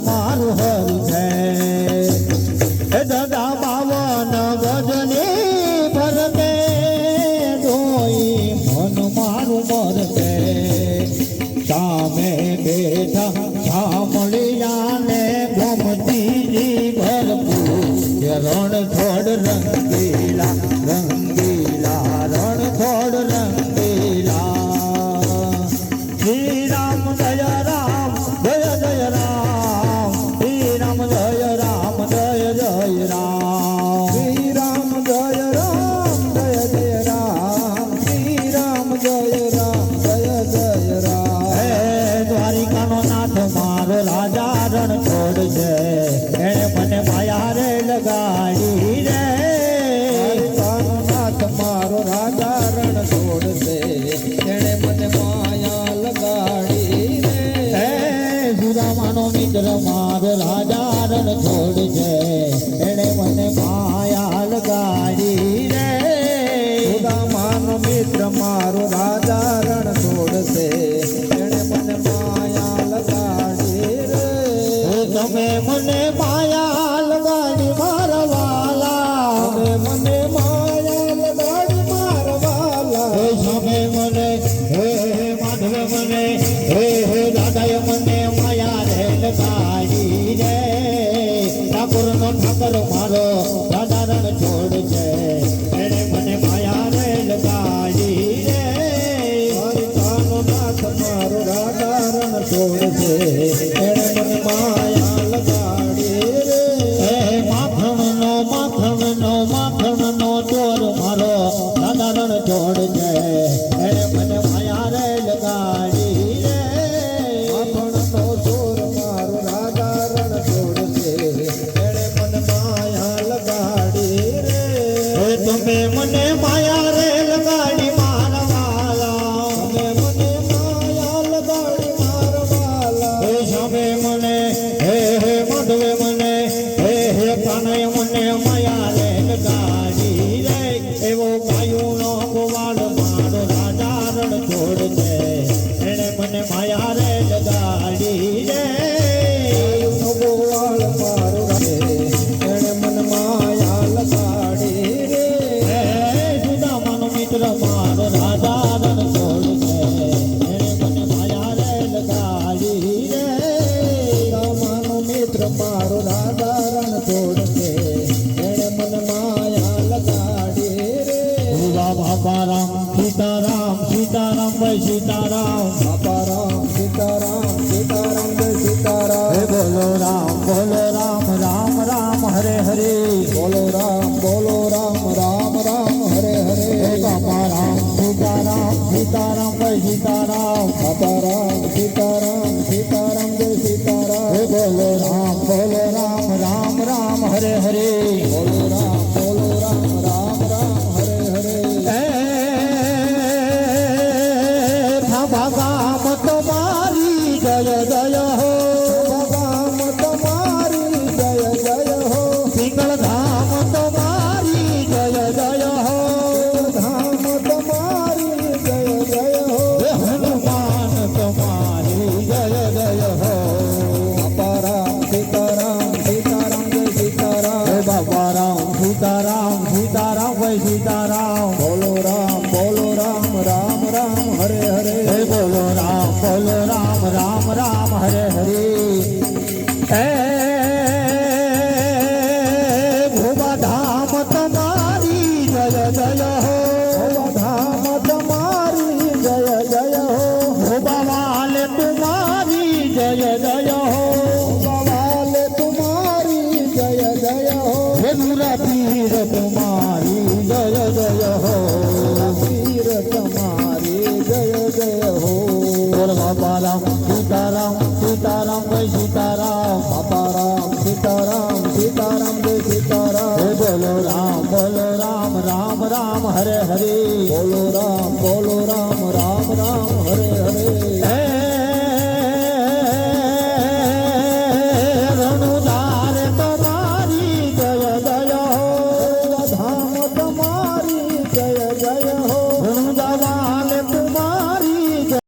મારું હરું છે દાદા બાવન ગજની ભરતે જોઈ મન મારું મરતે સામે બેઠા સામળિયાને ગમતીજી ભરપૂર રણ થોડ રંગીલા રંગીલા રણ થોડ રંગીલા શ્રી રામ જય રામ જય જય રામ શ્રી રામ જય રામ જય જય રામ શ્રી રામ જય રામ જય જય રામ શ્રી રામ જય રામ જય જય રામ હે દ્વારિકાનો નાથ મારો રાજા રણ છોડ છે એણે મને માયા રે લગાડી રે દ્વારિકાનો નાથ મારો રાજા રણ છોડ છે એણે મને માયા લગાડી રે હે સુદામાનો મિત્ર મારો રાજા રણ છોડ છે એણે મને માયા લગાડી રે સુદામાનો મિત્ર મારો રાજા રણ છોડ છે એણે મને માયા લગાડી રે તમે મને માયા લગાડી મારા વાલા તમે મને માયા લગાડી મારા વાલા હે તમે મને હે માધવે મને હે દાદાએ મને માયા રે લગાડી રે ઠાકોરનો ઠાકર મારો દાદા રણ છોડ છે એણે મને માયા રે લગાડી રે દ્વારિકાનો નાથ મારો રાજા રણ છોડ છે એણે મને માયા લગાડી રે હે માખણનો ચોર મારો દાદા રણ છોડ છે એણે મને માયા રે લગાડી રે માખણનો ચોર મારો રાજા રણ છોડ છે એણે મને માયા લગાડી રે હે તમે મને માયા રે લગાડી મારા વાલા તમે મને માયા લગાડી મારા વાલા હે સામે મને હે માધવે મને હે કાનય મને માયા રે લગાડી રે એવો ગાયુનો ગોવાળ મારો રાજા રણ છોડ છે એણે મને માયા રે લગાડી રે ગાયુનો ગોવાળ મારો એણે મને માયા લગાડી રે હે સુદામાનો મિત્ર મારો રાજા રણ છોડ છે એણે મને માયા રે લગાડી રે સુદામાનો મિત્ર મારો રાજા રણ છોડ છે એણે મને માયા લગાડી રે બાપા રામ સીતારામ સીતારામ ભાઈ સીતારામ બાપા રામ સીતારામ સીતારામ જય સીતારામ હે બોલો રામ રામ રામ હરે હરે બોલો રામ રામ હરે હરે હે બાપા રામ સીતારામ સીતારામ ભાઈ સીતારામ બાપા રામ સીતારામ સીતારામ જય સીતારામ હે બોલો રામ રામ હરે હરે બોલો રામ રામ હરે હરે ગામ તમારી જય જય હો ગામ તમારી જય જય હો સિંગળ ધામ તમારી જય જય હો ધામ તમારી જય જય હો હનુમાન તમારી જય જય હો બાપા રામ સીતારામ સીતારામ જય સીતારામ હે બાપા રામ સીતારામ સીતારામ ભાઈ સીતારામ બોલો રામ રામ હરે હરે હે બોલો રામ રામ હરે હરે હે ભોબા ધામ તમારી જય જય હો ધામ તમારી જય જય હો ભોબા વાલે તમારી જય જય હો વાલે તમારી જય જય હો હે નુરા પીર તમારી જય જય હો પીર તમારી જય જય હો બાપા રામ સીતારામ ભાઈ સીતારામ બાપા રામ સીતારામ જય સીતારામ હે બોલો રામ રામ હરે હરે બોલો રામ